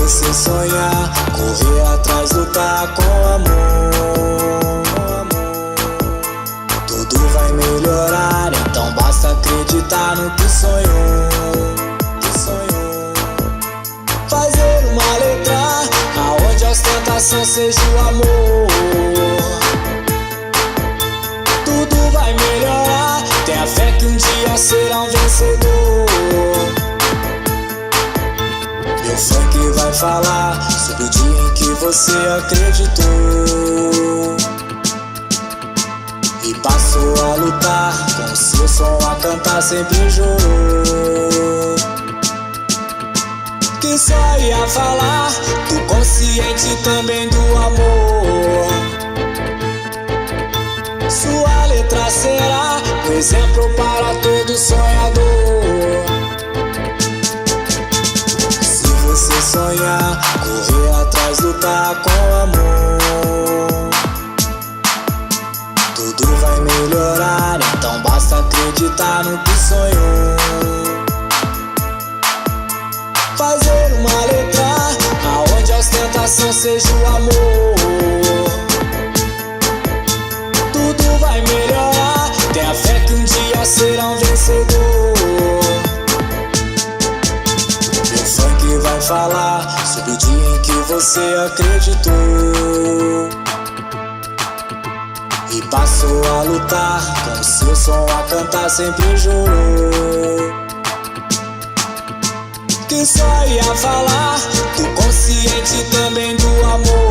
você sonhar, correr atrás, lutar com amor, tudo vai melhorar. Então basta acreditar no que sonhou, fazer uma letra aonde a ostentação seja o amor. Tudo vai melhorar, tenha fé que um dia será um vencedor. Meu funk vai falar sobre o dia em que você acreditou e passou a lutar, com o seu som a cantar sempre jurou que só ia falar do consciente, também do amor. Sua letra será um exemplo para todo sonhador. Se você sonhar, correr atrás, lutar com amor, tudo vai melhorar. Então basta acreditar no que sonhou, fazer uma letra aonde a ostentação seja o amor. Tudo vai melhorar, tenha fé que um dia será um vencedor. Meu funk vai falar sobre o dia em que você acreditou e passou a lutar, com o seu som a cantar sempre jurou que só ia falar do consciente, também do amor.